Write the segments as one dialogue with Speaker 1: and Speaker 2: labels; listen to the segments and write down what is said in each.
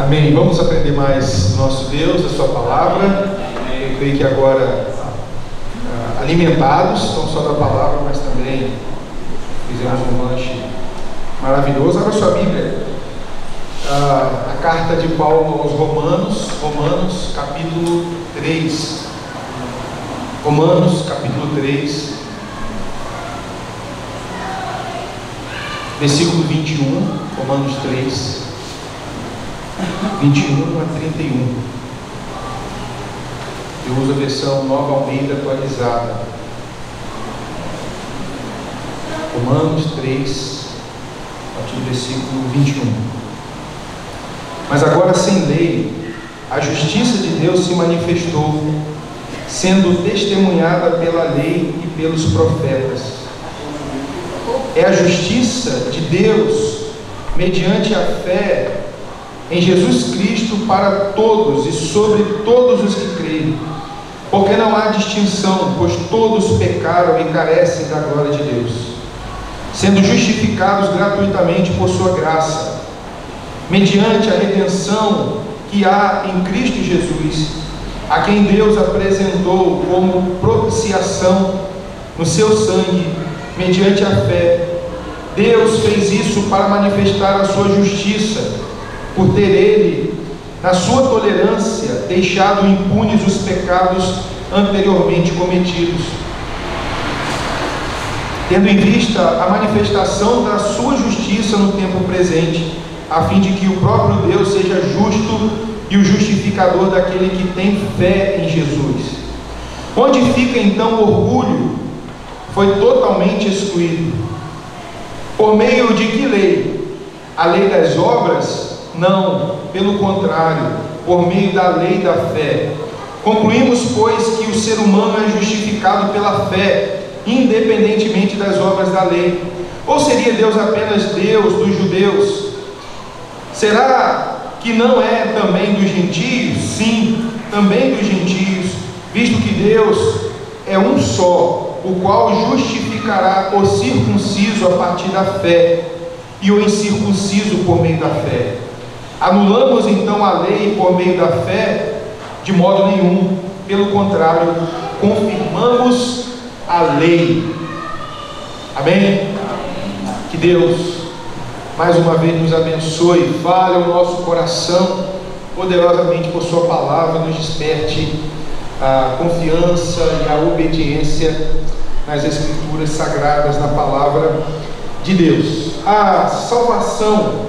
Speaker 1: Amém. Vamos aprender mais do nosso Deus, da sua palavra. Eu creio que agora alimentados, não só da palavra, mas também fizemos um lanche maravilhoso. Abra sua Bíblia, a carta de Paulo aos Romanos capítulo 3. Romanos capítulo 3, versículo 21, Romanos 3, 21 a 31. Eu uso a versão Nova Almeida atualizada. Romanos 3, a partir do versículo 21. Mas agora, sem lei, a justiça de Deus se manifestou, sendo testemunhada pela lei e pelos profetas. É a justiça de Deus mediante a fé em Jesus Cristo para todos e sobre todos os que creem, porque não há distinção, pois todos pecaram e carecem da glória de Deus, sendo justificados gratuitamente por sua graça, mediante a redenção que há em Cristo Jesus, a quem Deus apresentou como propiciação no seu sangue, mediante a fé. Deus fez isso para manifestar a sua justiça, por ter Ele, na sua tolerância, deixado impunes os pecados anteriormente cometidos, tendo em vista a manifestação da sua justiça no tempo presente, a fim de que o próprio Deus seja justo e o justificador daquele que tem fé em Jesus. Onde fica então o orgulho? Foi totalmente excluído. Por meio de que lei? A lei das obras? Não, pelo contrário, por meio da lei da fé. Concluímos, pois, que o ser humano é justificado pela fé, independentemente das obras da lei. Ou seria Deus apenas Deus dos judeus? Será que não é também dos gentios? Sim, também dos gentios, visto que Deus é um só, o qual justificará o circunciso a partir da fé e o incircunciso por meio da fé. Anulamos então a lei por meio da fé? De modo nenhum, pelo contrário, confirmamos a lei. Amém? Que Deus mais uma vez nos abençoe, fale ao nosso coração poderosamente por sua palavra, nos desperte a confiança e a obediência nas escrituras sagradas, na palavra de Deus. A salvação,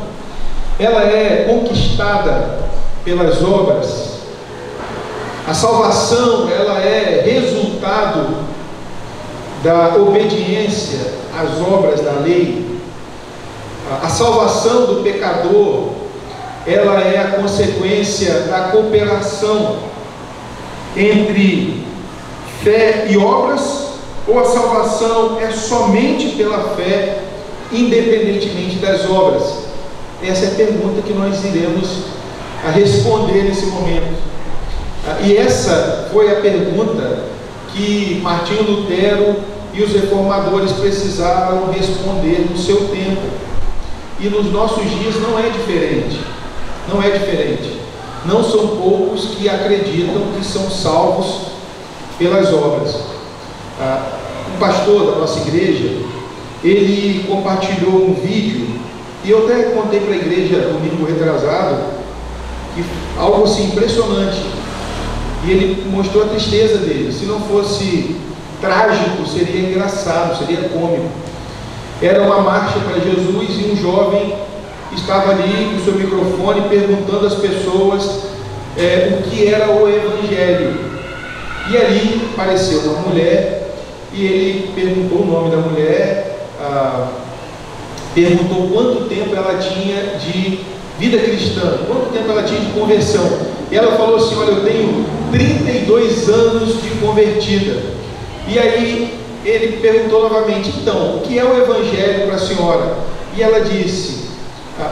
Speaker 1: ela é conquistada pelas obras. A salvação, ela é resultado da obediência às obras da lei. A salvação do pecador, ela é a consequência da cooperação entre fé e obras, ou a salvação é somente pela fé, independentemente das obras? Essa é a pergunta que nós iremos responder nesse momento. E essa foi a pergunta que Martinho Lutero e os reformadores precisaram responder no seu tempo. E nos nossos dias não é diferente. Não é diferente. Não são poucos que acreditam que são salvos pelas obras. Um pastor da nossa igreja, ele compartilhou um vídeo, e eu até contei para a igreja domingo retrasado, que algo assim impressionante. E ele mostrou a tristeza dele. Se não fosse trágico, seria engraçado, seria cômico. Era uma marcha para Jesus e um jovem estava ali com o seu microfone perguntando às pessoas o que era o Evangelho. E ali apareceu uma mulher e ele perguntou o nome da mulher, perguntou quanto tempo ela tinha de vida cristã, quanto tempo ela tinha de conversão. E ela falou assim: olha, eu tenho 32 anos de convertida. E aí ele perguntou novamente: então, o que é o Evangelho para a senhora? E ela disse: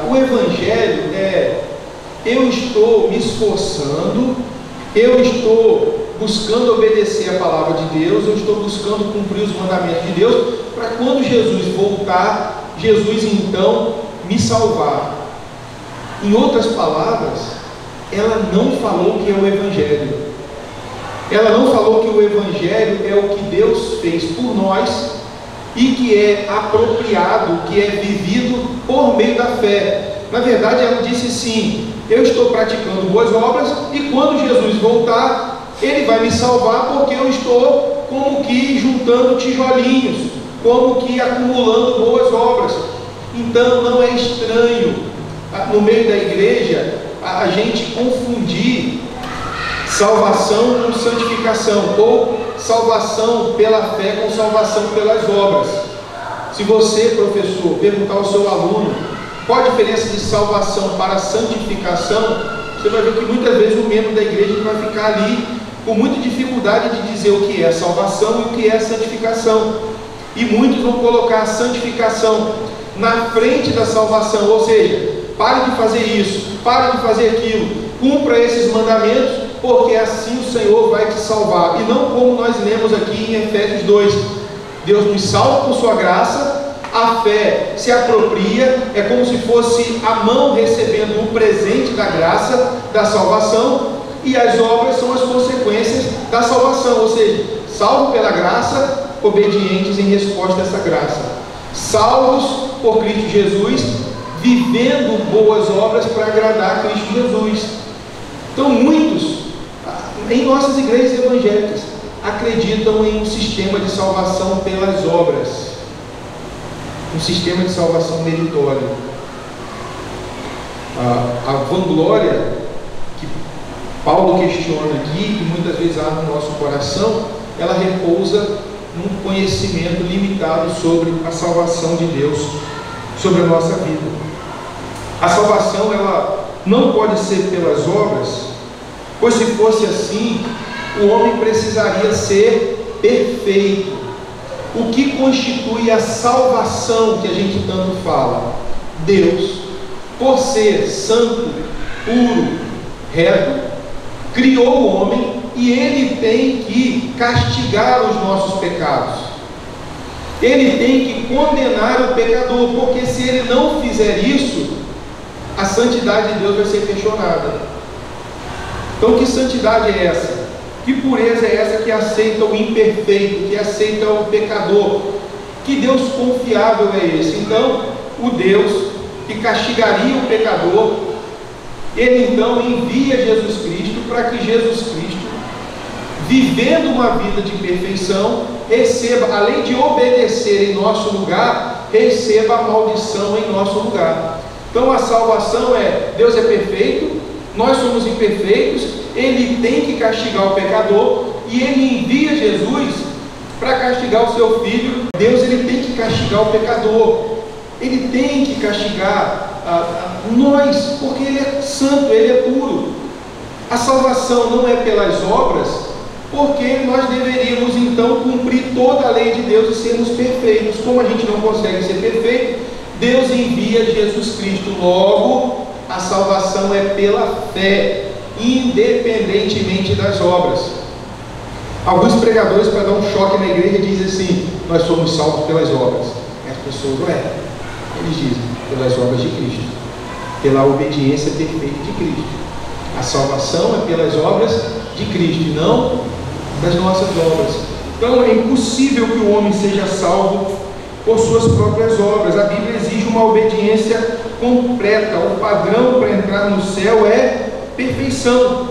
Speaker 1: o Evangelho é: eu estou me esforçando, eu estou buscando obedecer a palavra de Deus, eu estou buscando cumprir os mandamentos de Deus, para quando Jesus voltar, Jesus então me salvar. Em outras palavras, ela não falou que é o Evangelho. Ela não falou que o Evangelho é o que Deus fez por nós e que é apropriado, que é vivido por meio da fé. Na verdade, ela disse sim, eu estou praticando boas obras e quando Jesus voltar, Ele vai me salvar porque eu estou como que juntando tijolinhos, como que acumulando boas obras. Então não é estranho no meio da igreja a gente confundir salvação com santificação, ou salvação pela fé com salvação pelas obras. Se você, professor, perguntar ao seu aluno qual a diferença de salvação para santificação, você vai ver que muitas vezes o membro da igreja vai ficar ali com muita dificuldade de dizer o que é salvação e o que é santificação, e muitos vão colocar a santificação na frente da salvação, ou seja, pare de fazer isso, pare de fazer aquilo, cumpra esses mandamentos, porque assim o Senhor vai te salvar. E não como nós lemos aqui em Efésios 2, Deus nos salva por sua graça, a fé se apropria, é como se fosse a mão recebendo um presente da graça, da salvação, e as obras são as consequências da salvação, ou seja, salvo pela graça, obedientes em resposta a essa graça, salvos por Cristo Jesus, vivendo boas obras para agradar a Cristo Jesus. Então muitos em nossas igrejas evangélicas acreditam em um sistema de salvação pelas obras, um sistema de salvação meritório. A vanglória que Paulo questiona aqui, e muitas vezes há no nosso coração, ela repousa num conhecimento limitado sobre a salvação de Deus sobre a nossa vida. A salvação, ela não pode ser pelas obras, pois se fosse assim, o homem precisaria ser perfeito. O que constitui a salvação que a gente tanto fala? Deus, por ser santo, puro, reto, criou o homem e Ele tem que castigar os nossos pecados. Ele tem que condenar o pecador, porque se Ele não fizer isso, a santidade de Deus vai ser questionada. Então, que santidade é essa? Que pureza é essa que aceita o imperfeito, que aceita o pecador? Que Deus confiável é esse? Então, o Deus que castigaria o pecador, Ele então envia Jesus Cristo para que Jesus Cristo, vivendo uma vida de perfeição, receba, além de obedecer em nosso lugar, receba a maldição em nosso lugar. Então a salvação é, Deus é perfeito, nós somos imperfeitos, Ele tem que castigar o pecador, e Ele envia Jesus para castigar o seu Filho. Deus, Ele tem que castigar o pecador, Ele tem que castigar nós, porque Ele é santo, Ele é puro. A salvação não é pelas obras, porque nós deveríamos então cumprir toda a lei de Deus e sermos perfeitos. Como a gente não consegue ser perfeito, Deus envia Jesus Cristo. Logo, a salvação é pela fé, independentemente das obras. Alguns pregadores, para dar um choque na igreja, dizem assim: nós somos salvos pelas obras. E as pessoas não é. Eles dizem: pelas obras de Cristo, pela obediência perfeita de Cristo. A salvação é pelas obras de Cristo e não das nossas obras. Então é impossível que o homem seja salvo por suas próprias obras. A Bíblia exige uma obediência completa. O padrão para entrar no céu é perfeição.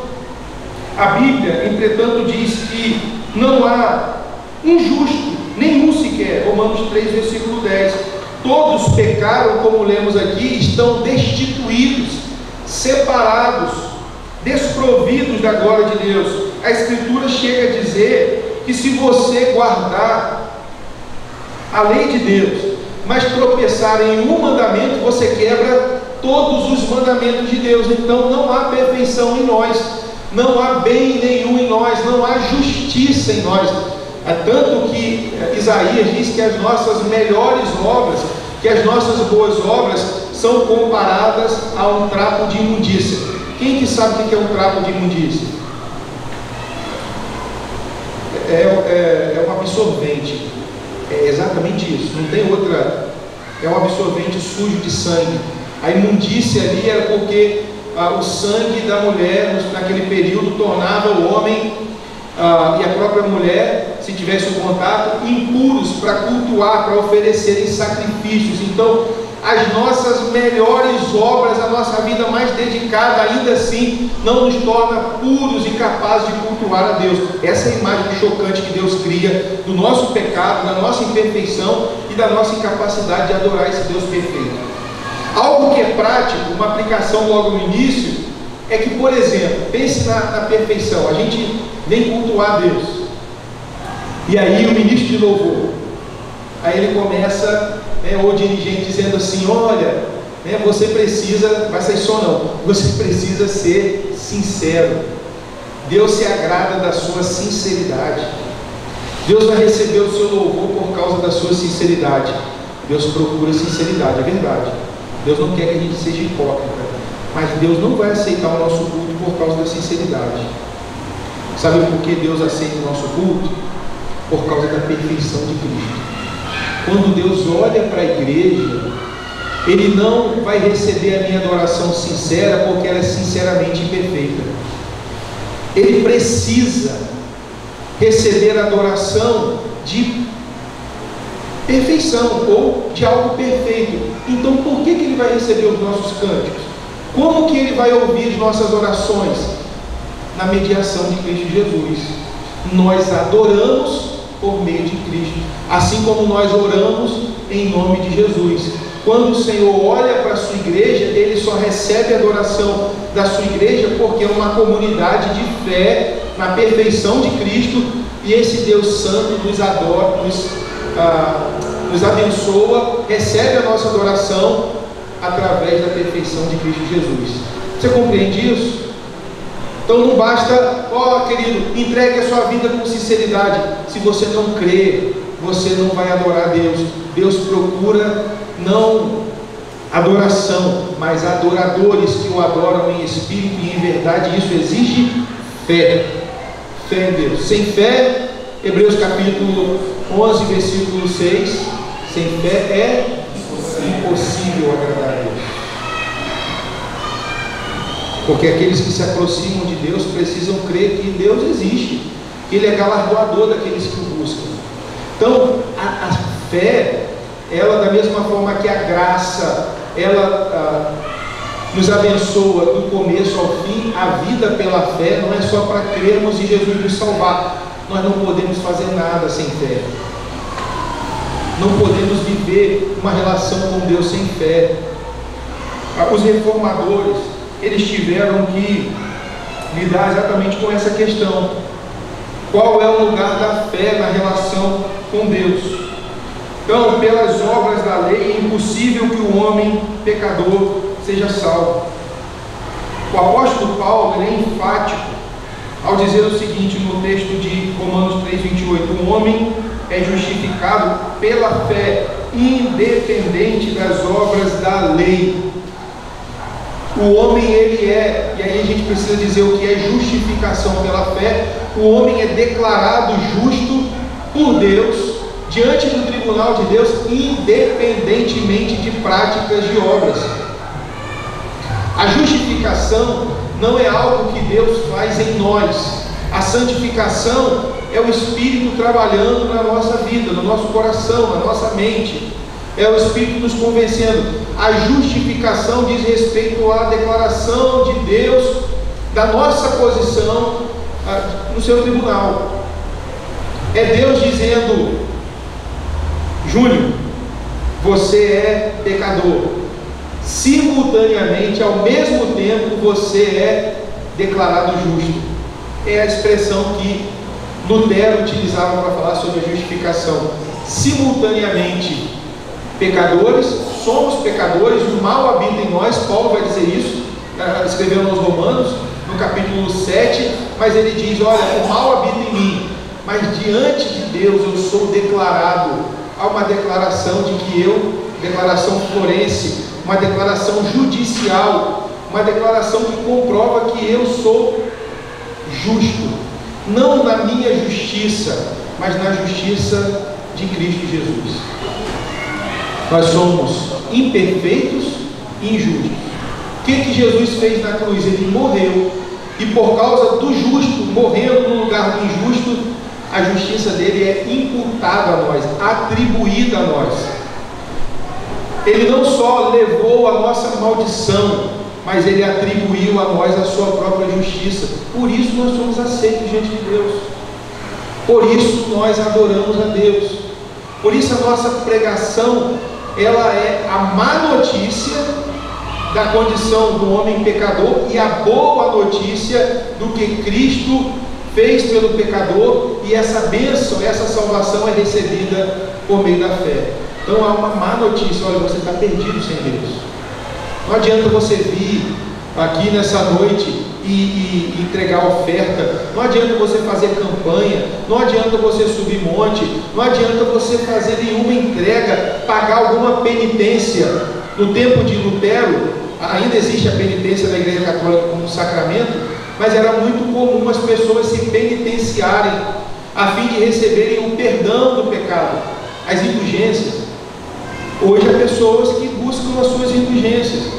Speaker 1: A Bíblia, entretanto, diz que não há um justo, nenhum sequer. Romanos 3, versículo 10. Todos pecaram, como lemos aqui, estão destituídos, separados, desprovidos da glória de Deus. A Escritura chega a dizer que se você guardar a lei de Deus, mas tropeçar em um mandamento, você quebra todos os mandamentos de Deus. Então não há perfeição em nós, não há bem nenhum em nós, não há justiça em nós. É tanto que Isaías diz que as nossas melhores obras, que as nossas boas obras são comparadas a um trapo de imundícia. Quem que sabe o que é um trapo de imundícia? É um absorvente. É exatamente isso, não tem outra. É um absorvente sujo de sangue. A imundícia ali era porque o sangue da mulher naquele período tornava o homem e a própria mulher, se tivesse um contato, impuros para cultuar, para oferecerem sacrifícios. Então, as nossas melhores obras, a nossa vida mais dedicada, ainda assim, não nos torna puros e capazes de cultuar a Deus. Essa é a imagem chocante que Deus cria do nosso pecado, da nossa imperfeição e da nossa incapacidade de adorar esse Deus perfeito. Algo que é prático, uma aplicação logo no início, é que, por exemplo, pense na perfeição. A gente vem cultuar a Deus, e aí o ministro de louvor, aí ele começa, ou o dirigente dizendo assim: olha, você precisa, vai sair só não, você precisa ser sincero. Deus se agrada da sua sinceridade. Deus vai receber o seu louvor por causa da sua sinceridade. Deus procura sinceridade, é verdade. Deus não quer que a gente seja hipócrita, mas Deus não vai aceitar o nosso culto por causa da sinceridade. Sabe por que Deus aceita o nosso culto? Por causa da perfeição de Cristo. Quando Deus olha para a igreja, Ele não vai receber a minha adoração sincera porque ela é sinceramente imperfeita. Ele precisa receber a adoração de perfeição ou de algo perfeito. Então, por que Ele vai receber os nossos cânticos? Como que Ele vai ouvir as nossas orações? Na mediação de Cristo Jesus. Nós adoramos por meio de Cristo, assim como nós oramos em nome de Jesus. Quando o Senhor olha para a sua igreja, Ele só recebe a adoração da sua igreja porque é uma comunidade de fé na perfeição de Cristo, e esse Deus Santo nos adora, nos abençoa, recebe a nossa adoração através da perfeição de Cristo Jesus. Você compreende isso? Então não basta, querido, entregue a sua vida com sinceridade. Se você não crê, você não vai adorar Deus. Deus procura não adoração, mas adoradores que o adoram em espírito e em verdade. Isso exige fé. Fé em Deus. Sem fé, Hebreus capítulo 11, versículo 6, sem fé é impossível agradar a Deus. Porque aqueles que se aproximam de Deus precisam crer que Deus existe, que Ele é galardoador daqueles que o buscam. Então, a fé, ela, da mesma forma que a graça, ela nos abençoa do começo ao fim, a vida pela fé não é só para crermos em Jesus nos salvar. Nós não podemos fazer nada sem fé. Não podemos viver uma relação com Deus sem fé. Os reformadores, eles tiveram que lidar exatamente com essa questão. Qual é o lugar da fé na relação com Deus? Então, pelas obras da lei, é impossível que o homem pecador seja salvo. O apóstolo Paulo é enfático ao dizer o seguinte no texto de Romanos 3:28: o homem é justificado pela fé, independente das obras da lei. O homem, ele é, e aí a gente precisa dizer o que é justificação pela fé. O homem é declarado justo por Deus, diante do tribunal de Deus, independentemente de práticas de obras. A justificação não é algo que Deus faz em nós. A santificação é o Espírito trabalhando na nossa vida, no nosso coração, na nossa mente. É o Espírito nos convencendo. A justificação diz respeito à declaração de Deus da nossa posição no seu tribunal. É Deus dizendo: Júnior, você é pecador. Simultaneamente, ao mesmo tempo, você é declarado justo. É a expressão que Lutero utilizava para falar sobre a justificação. Simultaneamente, pecadores, somos pecadores, o mal habita em nós. Paulo vai dizer isso, escrevendo aos Romanos, no capítulo 7, mas ele diz: olha, o mal habita em mim, mas diante de Deus eu sou declarado. Há uma declaração de que declaração forense, uma declaração judicial, uma declaração que comprova que eu sou justo, não na minha justiça, mas na justiça de Cristo Jesus. Nós somos imperfeitos e injustos, O que Jesus fez na cruz? Ele morreu, e por causa do justo morrendo no lugar do injusto, a justiça dele é imputada a nós, atribuída a nós. Ele não só levou a nossa maldição, mas ele atribuiu a nós a sua própria justiça. Por isso nós somos aceitos diante de Deus. Por isso nós adoramos a Deus. Por isso a nossa pregação, ela é a má notícia da condição do homem pecador e a boa notícia do que Cristo fez pelo pecador, e essa bênção, essa salvação é recebida por meio da fé. Então há uma má notícia: olha, você está perdido sem Deus. Não adianta você vir aqui nessa noite e entregar oferta, não adianta você fazer campanha, não adianta você subir monte, não adianta você fazer nenhuma entrega, pagar alguma penitência. No tempo de Lutero, ainda existe a penitência da Igreja Católica como sacramento, mas era muito comum as pessoas se penitenciarem a fim de receberem o perdão do pecado, as indulgências. Hoje há pessoas que buscam as suas indulgências,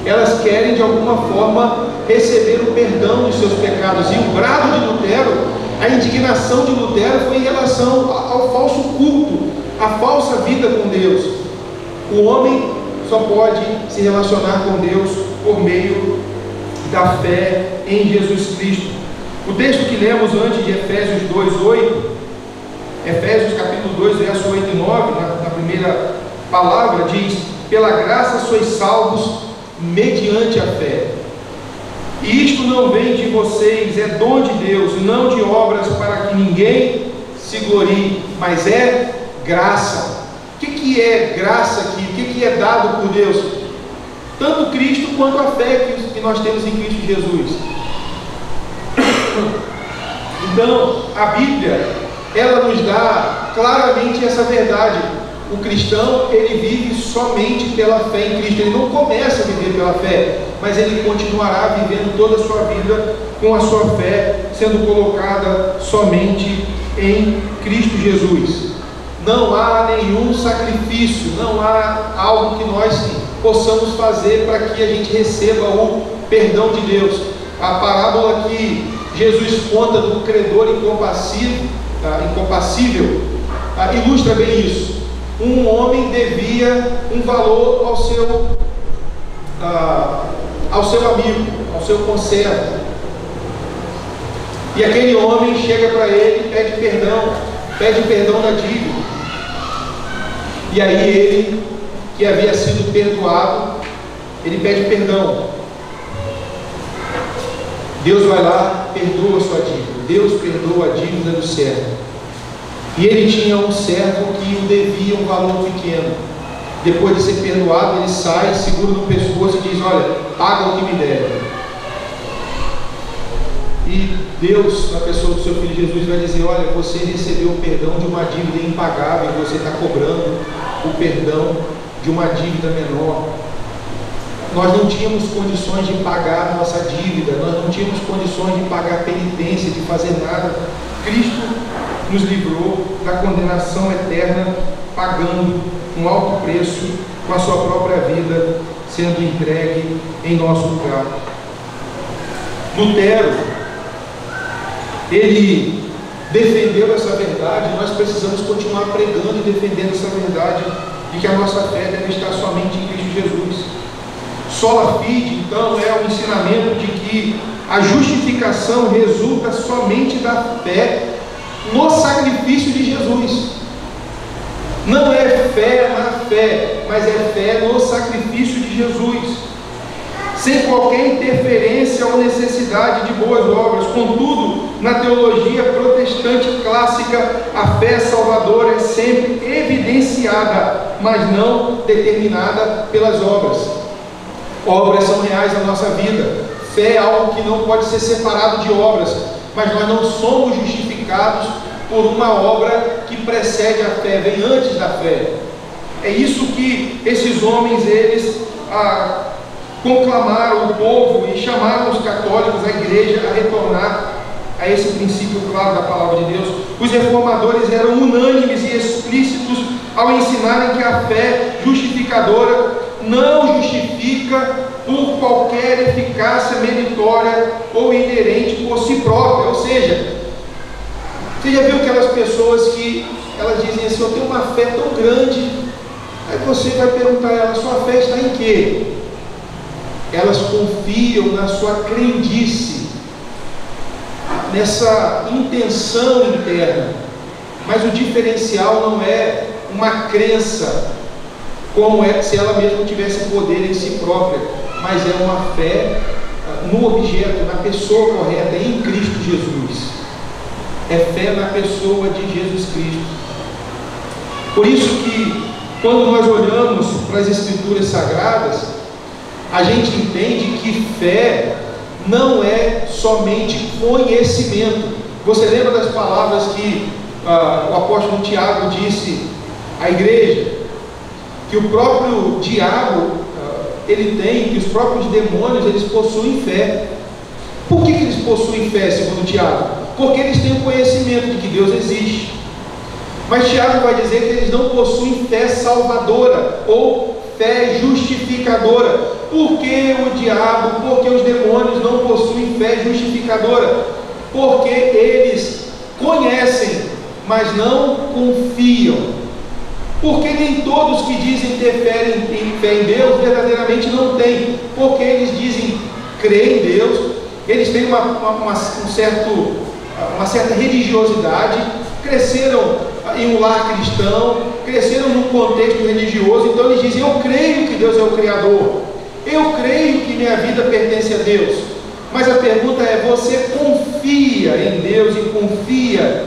Speaker 1: elas querem de alguma forma receber o perdão dos seus pecados. E o brado de Lutero, a indignação de Lutero foi em relação ao falso culto, à falsa vida com Deus. O homem só pode se relacionar com Deus por meio da fé em Jesus Cristo. O texto que lemos antes de Efésios 2:8, Efésios capítulo 2, verso 8 e 9, na primeira palavra, diz: pela graça sois salvos mediante a fé. E isto não vem de vocês, é dom de Deus, não de obras, para que ninguém se glorie, mas é graça. O que é graça aqui? O que é dado por Deus? Tanto Cristo quanto a fé que nós temos em Cristo Jesus. Então, a Bíblia, ela nos dá claramente essa verdade. O cristão, ele vive somente pela fé em Cristo. Ele não começa a viver pela fé, mas ele continuará vivendo toda a sua vida com a sua fé sendo colocada somente em Cristo Jesus. Não há nenhum sacrifício, não há algo que nós possamos fazer para que a gente receba o perdão de Deus. A parábola que Jesus conta do credor incompassível ilustra bem isso. Um homem devia um valor ao seu amigo, ao seu conservo, e aquele homem chega para ele e pede perdão da dívida. E aí ele, que havia sido perdoado, ele pede perdão. Deus vai lá, perdoa a sua dívida. Deus perdoa a dívida do servo. E ele tinha um servo que o devia um valor pequeno. Depois de ser perdoado, ele sai, segura no pescoço e diz: olha, paga o que me deve. E Deus, na pessoa do seu Filho Jesus, vai dizer: olha, você recebeu o perdão de uma dívida impagável, você está cobrando o perdão de uma dívida menor. Nós não tínhamos condições de pagar a nossa dívida, nós não tínhamos condições de pagar a penitência, de fazer nada. Cristo nos livrou da condenação eterna, pagando um alto preço com a sua própria vida, sendo entregue em nosso lugar. Lutero, ele defendeu essa verdade. Nós precisamos continuar pregando e defendendo essa verdade de que a nossa fé deve estar somente em Cristo Jesus. Sola fide, então, é o ensinamento de que a justificação resulta somente da fé no sacrifício de Jesus. Não é fé na fé, mas é fé no sacrifício de Jesus, sem qualquer interferência ou necessidade de boas obras. Contudo, na teologia protestante clássica, a fé salvadora é sempre evidenciada, mas não determinada pelas obras. Obras são reais na nossa vida. Fé é algo que não pode ser separado de obras, mas nós não somos justificados por uma obra que precede a fé, vem antes da fé. É isso que esses homens, eles conclamaram o povo e chamaram os católicos, a igreja, a retornar a esse princípio claro da palavra de Deus. Os reformadores eram unânimes e explícitos ao ensinarem que a fé justificadora não justifica por qualquer eficácia meritória ou inerente por si própria. Ou seja, você já viu aquelas pessoas que elas dizem assim: eu tenho uma fé tão grande. Aí você vai perguntar a ela: sua fé está em quê? Elas confiam na sua crendice, nessa intenção interna. Mas o diferencial não é uma crença, como se ela mesma tivesse poder em si própria, mas é uma fé no objeto, na pessoa correta, em Cristo Jesus. É fé na pessoa de Jesus Cristo. Por isso que, quando nós olhamos para as Escrituras Sagradas, a gente entende que fé não é somente conhecimento. Você lembra das palavras que o apóstolo Tiago disse à igreja? Que o próprio diabo, ele tem, que os próprios demônios, eles possuem fé. Por que eles possuem fé, segundo Tiago? Porque eles têm o conhecimento de que Deus existe. Mas Tiago vai dizer que eles não possuem fé salvadora ou fé justificadora. Por que o diabo, porque os demônios não possuem fé justificadora? Porque eles conhecem, mas não confiam. Porque nem todos que dizem ter fé em Deus verdadeiramente não têm. Porque eles dizem crer em Deus, eles têm uma certa religiosidade, cresceram em um lar cristão, cresceram num contexto religioso, então eles dizem: eu creio que Deus é o Criador, eu creio que minha vida pertence a Deus. Mas a pergunta é: você confia em Deus e confia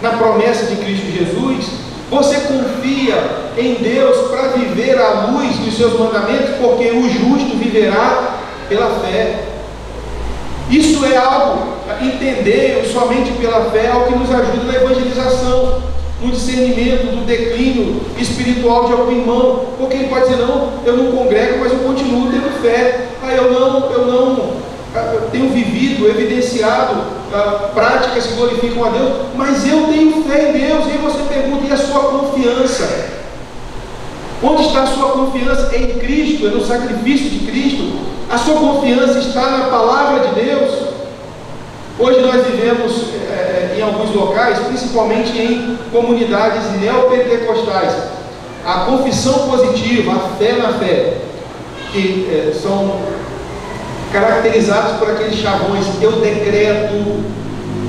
Speaker 1: na promessa de Cristo Jesus? Você confia em Deus para viver à luz dos seus mandamentos? Porque o justo viverá pela fé. Isso é algo, entender somente pela fé, é algo que nos ajuda na evangelização, no discernimento do declínio espiritual de algum irmão. Porque ele pode dizer: não, eu não congrego, mas eu continuo tendo fé. Eu tenho vivido, evidenciado práticas que glorificam a Deus, mas eu tenho fé em Deus. E aí você pergunta: e a sua confiança? Onde está a sua confiança? É em Cristo, é no sacrifício de Cristo. A sua confiança está na palavra de Deus. Hoje nós vivemos em alguns locais, principalmente em comunidades neopentecostais, a confissão positiva, a fé na fé, que são caracterizados por aqueles chavões: eu decreto,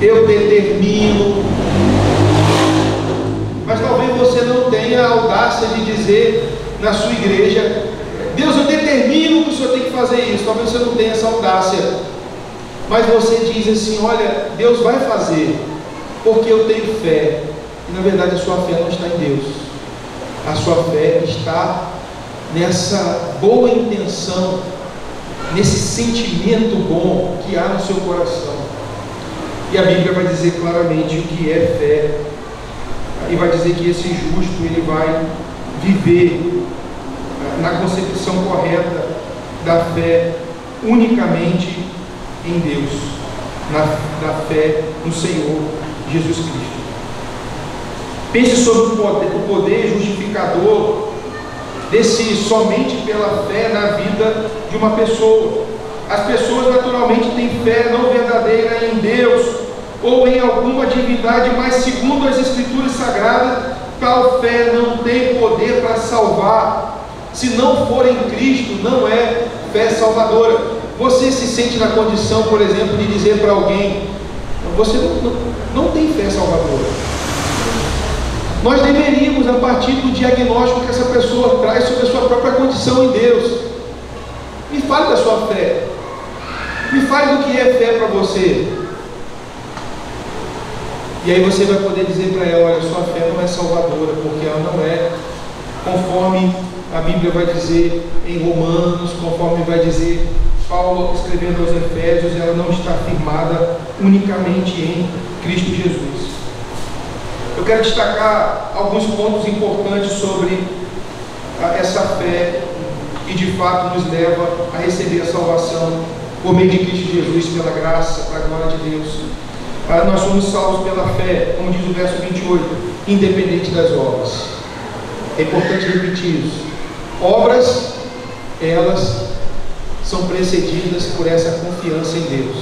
Speaker 1: eu determino. Mas talvez você não tenha a audácia de dizer na sua igreja: Deus, eu determino que o Senhor tem que fazer isso. Talvez você não tenha essa audácia, mas você diz assim: olha, Deus vai fazer, porque eu tenho fé. E na verdade a sua fé não está em Deus, a sua fé está nessa boa intenção, nesse sentimento bom que há no seu coração. E a Bíblia vai dizer claramente o que é fé, e vai dizer que esse justo, ele vai viver na concepção correta da fé unicamente em Deus, na fé no Senhor Jesus Cristo. Pense sobre o poder justificador desse somente pela fé na vida de uma pessoa. As pessoas naturalmente têm fé não verdadeira em Deus ou em alguma divindade, mas segundo as Escrituras Sagradas, tal fé não tem poder para salvar. Se não for em Cristo, não é fé salvadora. Você se sente na condição, por exemplo, de dizer para alguém: você não tem fé salvadora. Nós deveríamos, a partir do diagnóstico que essa pessoa traz sobre a sua própria condição em Deus, me fale da sua fé, me fale do que é fé para você. E aí você vai poder dizer para ela: olha, sua fé não é salvadora, porque ela não é conforme a Bíblia vai dizer em Romanos, conforme vai dizer Paulo escrevendo aos Efésios, ela não está firmada unicamente em Cristo Jesus. Eu quero destacar alguns pontos importantes sobre essa fé que de fato nos leva a receber a salvação por meio de Cristo Jesus, pela graça, para a glória de Deus. Nós somos salvos pela fé, como diz o verso 28, independente das obras. É importante repetir isso. Obras, elas são precedidas por essa confiança em Deus.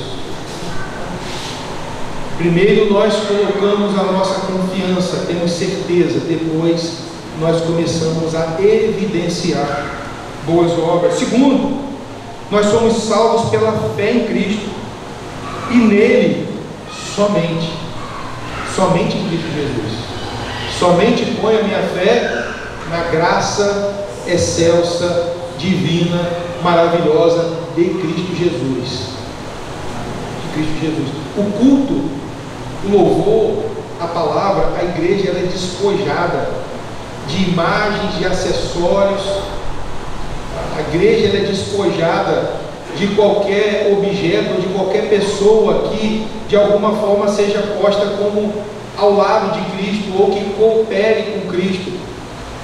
Speaker 1: Primeiro nós colocamos a nossa confiança, temos certeza, depois nós começamos a evidenciar boas obras. Segundo, nós somos salvos pela fé em Cristo, e nele somente em Cristo Jesus. Somente ponho a minha fé na graça excelsa, divina, maravilhosa de Cristo Jesus. De Cristo Jesus. O culto, o louvor, a palavra, a igreja, ela é despojada de imagens, de acessórios. A igreja, ela é despojada de qualquer objeto, de qualquer pessoa que de alguma forma seja posta como ao lado de Cristo, ou que coopere com Cristo.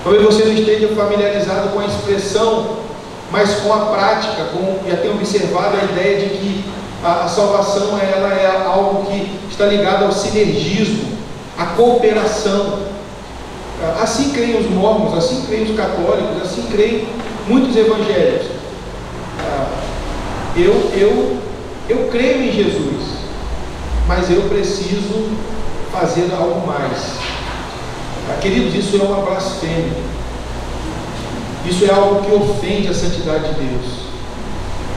Speaker 1: Talvez você não esteja familiarizado com a expressão, mas com a prática, já tem observado a ideia de que a salvação ela é algo que está ligado ao sinergismo, à cooperação. Assim creem os mormons, assim creem os católicos, assim creem muitos evangélicos. Eu creio em Jesus, mas eu preciso fazer algo mais. Queridos, isso é uma blasfêmia. Isso é algo que ofende a santidade de Deus.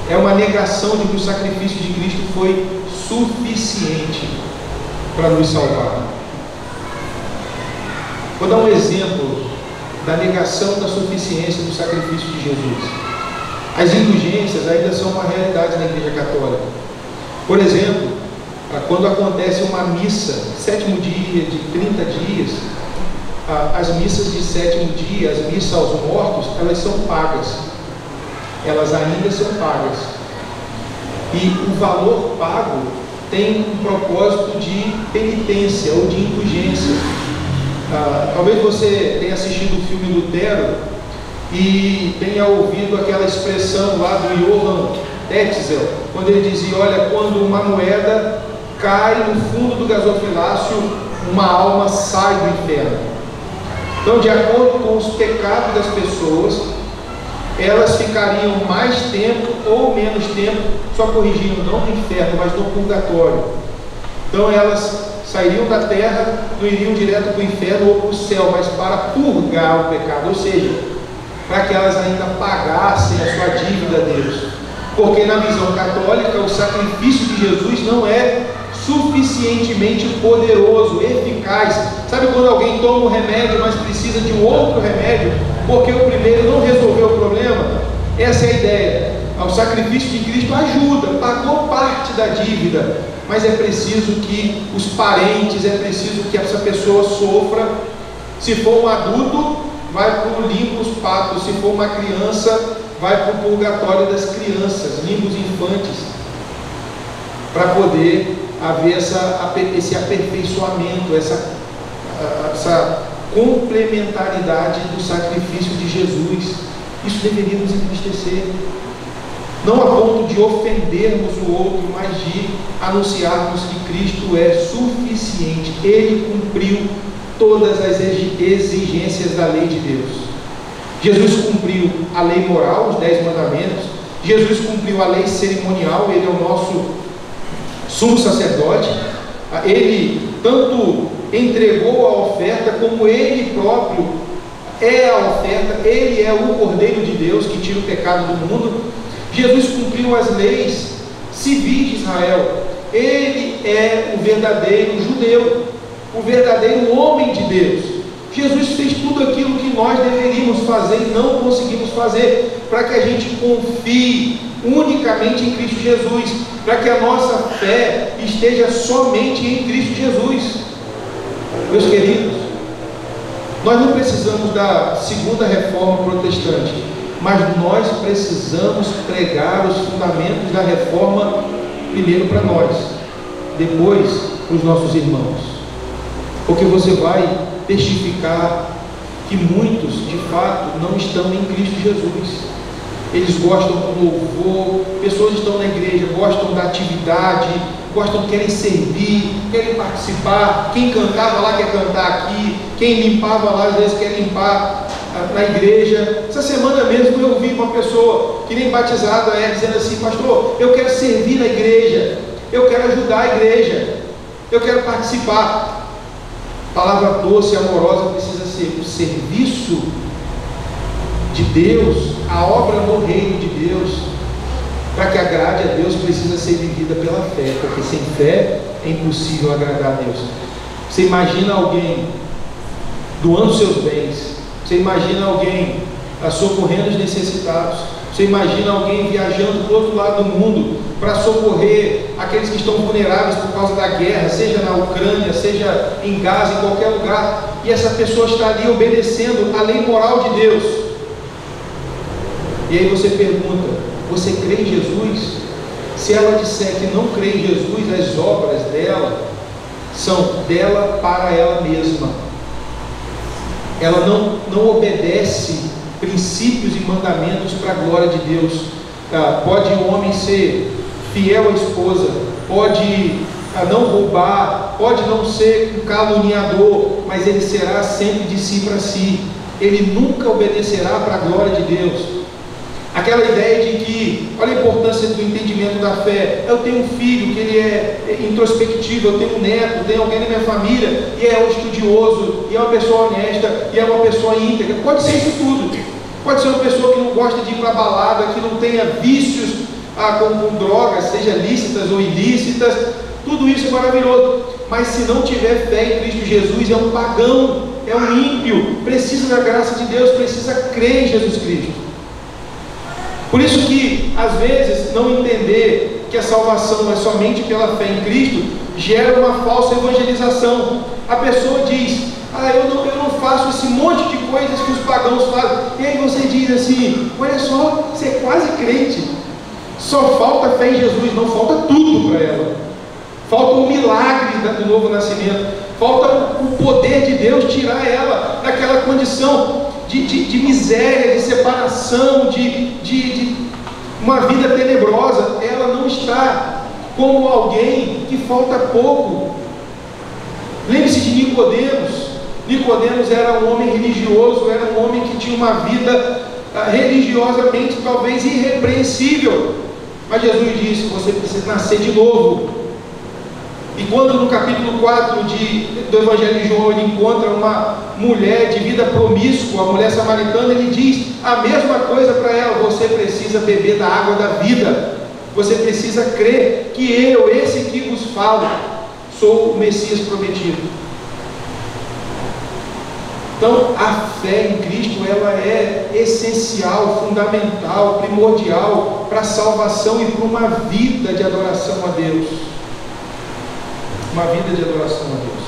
Speaker 1: É uma negação de que o sacrifício de Cristo foi suficiente para nos salvar. Vou dar um exemplo da negação da suficiência do sacrifício de Jesus. As indulgências ainda são uma realidade na Igreja Católica. Por exemplo, quando acontece uma missa, sétimo dia, de 30 dias, as missas de sétimo dia, as missas aos mortos, elas são pagas. Elas ainda são pagas. E o valor pago tem um propósito de penitência ou de indulgência. Talvez você tenha assistido o filme Lutero e tenha ouvido aquela expressão lá do Johann Tetzel, quando ele dizia: olha, quando uma moeda cai no fundo do gasofilácio, uma alma sai do inferno. Então, de acordo com os pecados das pessoas, elas ficariam mais tempo ou menos tempo, só corrigindo, não no inferno, mas no purgatório. Então elas sairiam da terra, não iriam direto para o inferno ou para o céu, mas para purgar o pecado, ou seja, para que elas ainda pagassem a sua dívida a Deus. Porque na visão católica, o sacrifício de Jesus não é suficientemente poderoso, eficaz. Sabe quando alguém toma um remédio, mas precisa de um outro remédio, porque o primeiro não resolveu o problema? Essa é a ideia. O sacrifício de Cristo ajuda, pagou parte da dívida, mas é preciso que os parentes, é preciso que essa pessoa sofra. Se for um adulto, vai para o limbus patris. Se for uma criança, vai para o purgatório das crianças, limbus infantis, para poder haver esse aperfeiçoamento, essa complementaridade do sacrifício de Jesus. Isso deveria nos entristecer, não a ponto de ofendermos o outro, mas de anunciarmos que Cristo é suficiente. Ele cumpriu todas as exigências da lei de Deus. Jesus cumpriu a lei moral, os 10 mandamentos. Jesus cumpriu a lei cerimonial, ele é o nosso sumo sacerdote. Ele tanto entregou a oferta, como ele próprio é a oferta. Ele é o Cordeiro de Deus que tira o pecado do mundo. Jesus cumpriu as leis civis de Israel. Ele é o verdadeiro judeu, o verdadeiro homem de Deus. Jesus fez tudo aquilo que nós deveríamos fazer e não conseguimos fazer, para que a gente confie unicamente em Cristo Jesus, para que a nossa fé esteja somente em Cristo Jesus. Meus queridos, nós não precisamos da segunda reforma protestante, mas nós precisamos pregar os fundamentos da reforma primeiro para nós, depois para os nossos irmãos, porque você vai testificar que muitos de fato não estão em Cristo Jesus. Eles gostam do louvor, pessoas estão na igreja, gostam da atividade, querem servir, querem participar. Quem cantava lá quer cantar aqui, quem limpava lá às vezes quer limpar na igreja. Essa semana mesmo eu ouvi uma pessoa que nem batizada é, dizendo assim: pastor, eu quero servir na igreja, eu quero ajudar a igreja, eu quero participar. Palavra doce e amorosa precisa ser o serviço de Deus, a obra no reino de Deus. Para que agrade a Deus, precisa ser vivida pela fé, porque sem fé é impossível agradar a Deus. Você imagina alguém doando seus bens, você imagina alguém socorrendo os necessitados, você imagina alguém viajando para o outro lado do mundo para socorrer aqueles que estão vulneráveis por causa da guerra, seja na Ucrânia, seja em Gaza, em qualquer lugar, e essa pessoa está ali obedecendo a lei moral de Deus. E aí você pergunta: você crê em Jesus? Se ela disser que não crê em Jesus, as obras dela são dela para ela mesma. Ela não obedece princípios e mandamentos para a glória de Deus. Pode o homem ser fiel à esposa, pode não roubar, pode não ser um caluniador, mas ele será sempre de si para si. Ele nunca obedecerá para a glória de Deus. Aquela ideia de que, olha a importância do entendimento da fé. Eu tenho um filho que ele é introspectivo, eu tenho um neto, tenho alguém na minha família e é um estudioso, e é uma pessoa honesta, e é uma pessoa íntegra. Pode ser isso tudo. Pode ser uma pessoa que não gosta de ir para a balada, que não tenha vícios com drogas, seja lícitas ou ilícitas. Tudo isso é maravilhoso. Mas se não tiver fé em Cristo Jesus, é um pagão, é um ímpio, precisa da graça de Deus, precisa crer em Jesus Cristo. Por isso que, às vezes, não entender que a salvação é somente pela fé em Cristo, gera uma falsa evangelização. A pessoa diz: eu não faço esse monte de coisas que os pagãos fazem. E aí você diz assim: olha só, você é quase crente, só falta fé em Jesus, não falta tudo para ela. Falta o milagre do novo nascimento, falta o poder de Deus tirar ela daquela condição de miséria, de separação, de uma vida tenebrosa. Ela não está como alguém que falta pouco. Lembre-se de Nicodemos. Nicodemos era um homem religioso, era um homem que tinha uma vida religiosamente talvez irrepreensível, mas Jesus disse: você precisa nascer de novo. E quando no capítulo 4 do Evangelho de João ele encontra uma mulher de vida promíscua, a mulher samaritana, ele diz a mesma coisa para ela: você precisa beber da água da vida, você precisa crer que eu, esse que vos falo, sou o Messias prometido. Então a fé em Cristo, ela é essencial, fundamental, primordial para a salvação e para uma vida de adoração a Deus. Uma vida de adoração a Deus.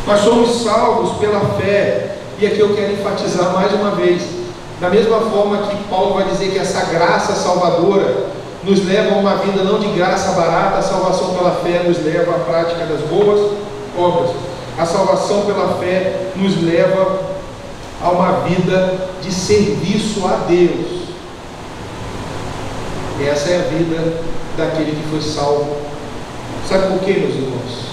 Speaker 1: Nós somos salvos pela fé, e aqui eu quero enfatizar mais uma vez, da mesma forma que Paulo vai dizer que essa graça salvadora nos leva a uma vida não de graça barata. A salvação pela fé nos leva à prática das boas obras. A salvação pela fé nos leva a uma vida de serviço a Deus. Essa é a vida daquele que foi salvo. Sabe por quê, meus irmãos?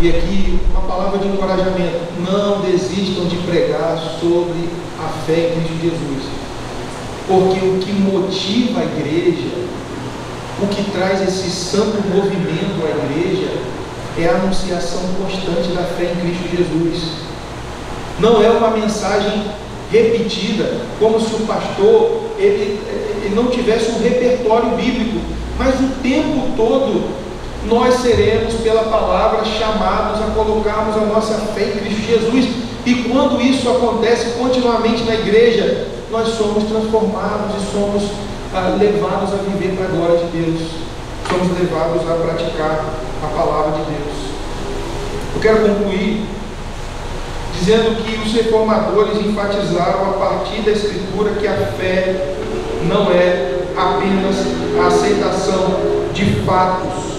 Speaker 1: E aqui uma palavra de encorajamento: não desistam de pregar sobre a fé em Cristo Jesus, porque o que motiva a igreja, o que traz esse santo movimento à igreja, é a anunciação constante da fé em Cristo Jesus. Não é uma mensagem repetida, como se o pastor ele não tivesse um repertório bíblico, mas o tempo todo nós seremos, pela palavra, chamados a colocarmos a nossa fé em Cristo Jesus. E quando isso acontece continuamente na igreja, nós somos transformados e somos levados a viver para a glória de Deus. Somos levados a praticar a palavra de Deus. Eu quero concluir dizendo que os reformadores enfatizaram a partir da Escritura que a fé não é apenas a aceitação de fatos,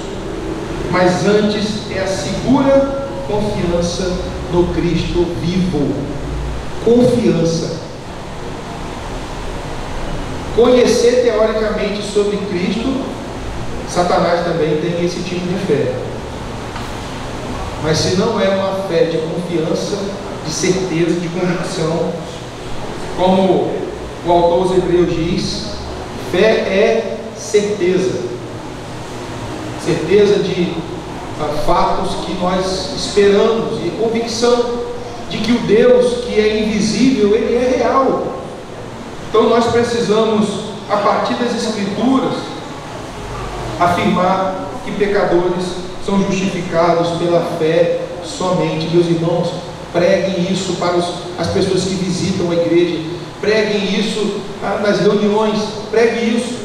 Speaker 1: mas antes é a segura confiança no Cristo vivo. Confiança. Conhecer teoricamente sobre Cristo, Satanás também tem esse tipo de fé. Mas se não é uma fé de confiança, de certeza, de convicção. Como o autor aos Hebreus diz, fé é certeza. Certeza de fatos que nós esperamos, e convicção de que o Deus que é invisível, Ele é real. Então nós precisamos, a partir das Escrituras, afirmar que pecadores são justificados pela fé somente. Meus irmãos, preguem isso para as pessoas que visitam a igreja, preguem isso nas reuniões, preguem isso.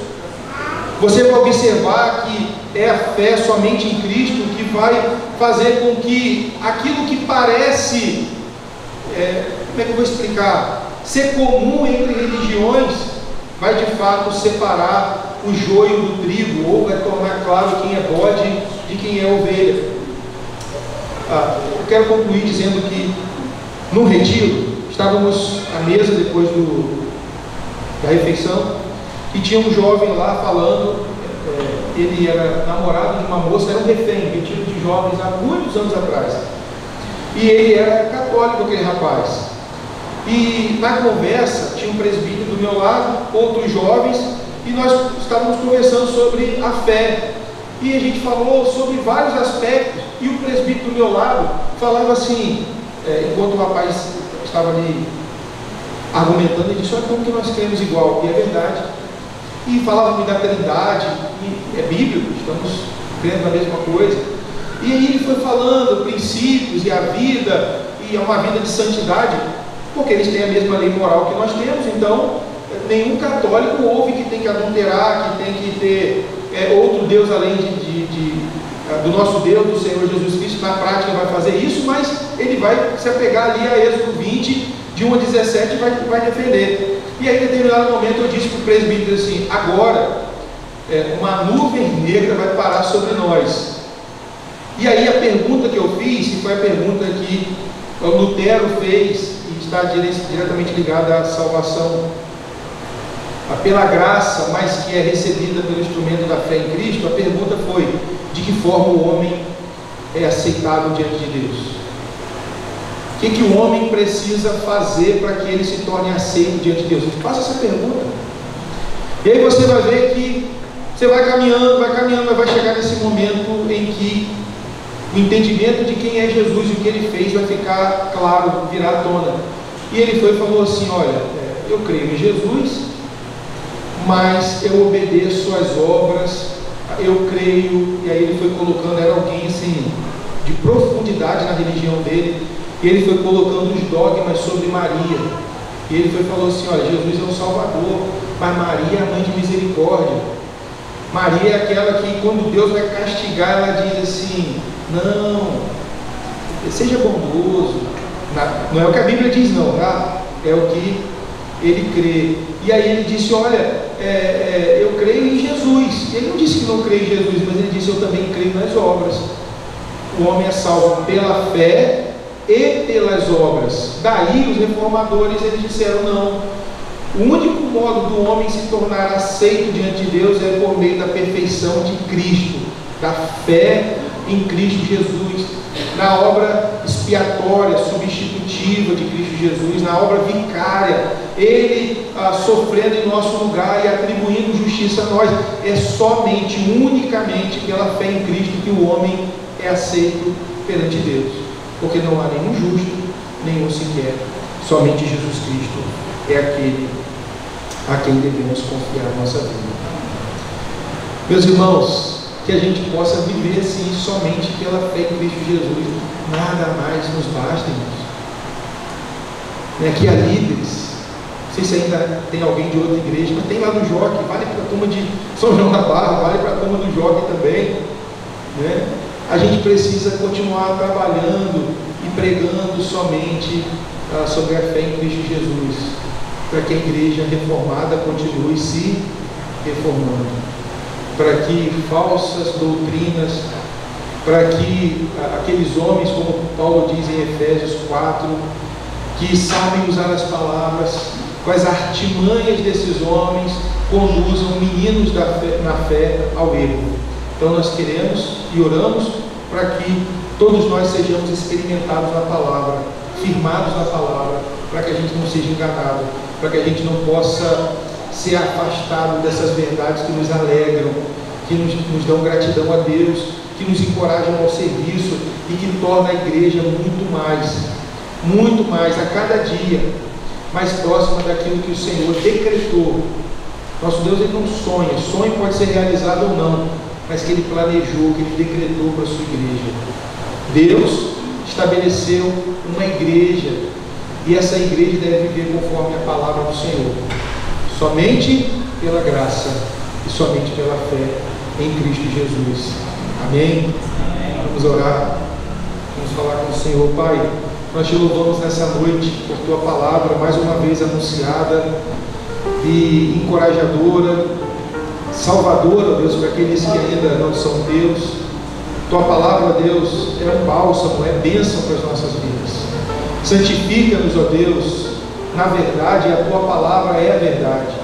Speaker 1: Você vai observar que é a fé somente em Cristo que vai fazer com que aquilo que parece, como é que eu vou explicar, ser comum entre religiões, vai de fato separar o joio do trigo, ou vai tornar claro quem é bode de quem é ovelha. Eu quero concluir dizendo que no retiro estávamos à mesa depois da refeição, e tinha um jovem lá falando. Ele era namorado de uma moça, era um refém, retiro de jovens há muitos anos atrás, e ele era católico, aquele rapaz. E na conversa tinha um presbítero do meu lado, outros jovens, e nós estávamos conversando sobre a fé, e a gente falou sobre vários aspectos, e o presbítero do meu lado falava assim, enquanto o rapaz estava ali argumentando, ele disse: olha como que nós cremos igual, e é verdade. E falava da Trindade, e é bíblico, estamos crendo na mesma coisa. E aí ele foi falando princípios e a vida, e é uma vida de santidade, porque eles têm a mesma lei moral que nós temos. Então nenhum católico ouve que tem que adulterar, que tem que ter outro Deus além do nosso Deus, do Senhor Jesus Cristo. Na prática vai fazer isso, mas ele vai se apegar ali a Êxodo 20, de 1 a 17, e vai defender. E aí, em determinado momento, eu disse para o presbítero assim: agora, uma nuvem negra vai parar sobre nós. E aí a pergunta que eu fiz, e foi a pergunta que o Lutero fez, e está diretamente ligada à salvação pela graça, mas que é recebida pelo instrumento da fé em Cristo, a pergunta foi: de que forma o homem é aceitável diante de Deus? O que o homem precisa fazer para que ele se torne aceito diante de Deus? Faça essa pergunta. E aí você vai ver que você vai caminhando, mas vai chegar nesse momento em que o entendimento de quem é Jesus e o que ele fez vai ficar claro, virar à tona. E ele foi e falou assim: olha, eu creio em Jesus, mas eu obedeço às obras, eu creio. E aí ele foi colocando, era alguém assim, de profundidade na religião dele. E ele foi colocando os dogmas sobre Maria. E ele foi e falou assim: olha, Jesus é o Salvador, mas Maria é a mãe de misericórdia. Maria é aquela que, quando Deus vai castigar, ela diz assim: não, seja bondoso. Não é o que a Bíblia diz, não, tá? É o que ele crê. E aí ele disse: olha, eu creio em Jesus. Ele não disse que não crê em Jesus, mas ele disse: eu também creio nas obras. O homem é salvo pela fé e pelas obras. Daí os reformadores, eles disseram: não, o único modo do homem se tornar aceito diante de Deus é por meio da perfeição de Cristo, da fé em Cristo Jesus, na obra expiatória, substitutiva de Cristo Jesus, na obra vicária, ele sofrendo em nosso lugar e atribuindo justiça a nós. É somente, unicamente pela fé em Cristo que o homem é aceito perante Deus, porque não há nenhum justo, nenhum sequer, somente Jesus Cristo é aquele a quem devemos confiar a nossa vida. Meus irmãos, que a gente possa viver assim, somente pela fé em Cristo Jesus, nada mais nos basta, irmãos. Aqui há líderes, não sei se ainda tem alguém de outra igreja, mas tem lá no Joque, vale para a turma de São João da Barra, vale para a turma do Joque também, né? A gente precisa continuar trabalhando e pregando somente sobre a fé em Cristo Jesus, para que a igreja reformada continue se reformando, para que falsas doutrinas, para que aqueles homens, como Paulo diz em Efésios 4, que sabem usar as palavras, com as artimanhas desses homens, conduzam meninos na fé ao erro. Então nós queremos e oramos para que todos nós sejamos experimentados na palavra, firmados na palavra, para que a gente não seja enganado, para que a gente não possa ser afastado dessas verdades que nos alegram, que nos dão gratidão a Deus, que nos encorajam ao serviço e que torna a igreja muito mais, a cada dia, mais próxima daquilo que o Senhor decretou. Nosso Deus, Ele não sonha, sonho pode ser realizado ou não, mas que Ele planejou, que Ele decretou para a sua igreja. Deus estabeleceu uma igreja, e essa igreja deve viver conforme a palavra do Senhor, somente pela graça e somente pela fé em Cristo Jesus. Amém? Vamos orar, vamos falar com o Senhor. Pai, nós te louvamos nessa noite por tua palavra, mais uma vez anunciada e encorajadora, salvadora, Deus, para aqueles que ainda não são teus. Tua palavra, Deus, é um bálsamo, é bênção para as nossas vidas. Santifica-nos, ó Deus, na verdade, a tua palavra é a verdade.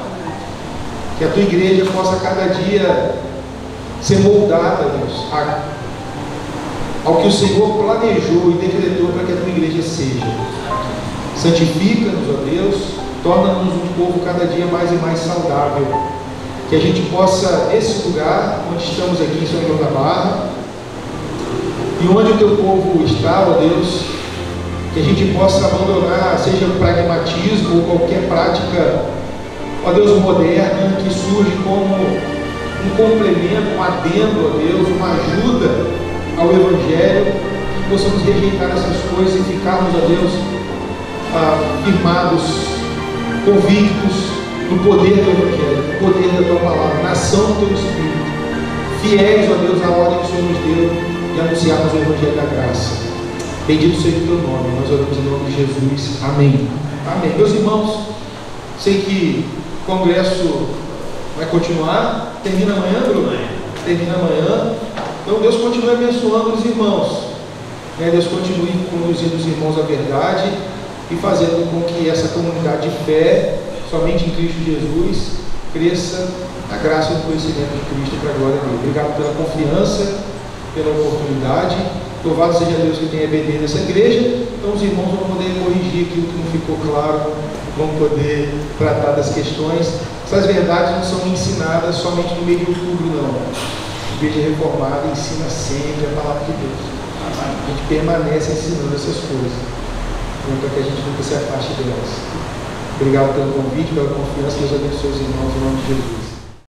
Speaker 1: Que a tua igreja possa cada dia ser moldada, Deus, ao que o Senhor planejou e decretou para que a tua igreja seja. Santifica-nos, ó Deus, torna-nos um povo cada dia mais e mais saudável. Que a gente possa, nesse lugar onde estamos aqui em São João da Barra, e onde o teu povo está, ó Deus, que a gente possa abandonar, seja o pragmatismo ou qualquer prática, ó Deus, moderna, que surge como um complemento, um adendo, ó Deus, uma ajuda ao Evangelho, que possamos rejeitar essas coisas e ficarmos, ó Deus, firmados, convictos no poder do Evangelho, no poder da tua palavra, na ação do teu Espírito, fiéis, ó Deus, à ordem que o Senhor nos deu de anunciarmos o Evangelho da graça. Bendito seja o teu nome, nós oramos em nome de Jesus. Amém. Amém. Meus irmãos, sei que o congresso vai continuar, termina amanhã, Bruno? Termina amanhã. Então Deus continue abençoando os irmãos, Deus continue conduzindo os irmãos à verdade e fazendo com que essa comunidade de fé, somente em Cristo Jesus, cresça na graça e no conhecimento de Cristo para a glória dele. Obrigado pela confiança, pela oportunidade. Louvado seja Deus que tem EBD nessa igreja. Então os irmãos vão poder corrigir aquilo que não ficou claro, vão poder tratar das questões. Essas verdades não são ensinadas somente no mês de outubro, não. A igreja reformada ensina sempre a palavra de Deus. A gente permanece ensinando essas coisas, para que a gente nunca se afaste delas. Obrigado pelo convite, pela confiança. Deus abençoe os irmãos em nome de Jesus.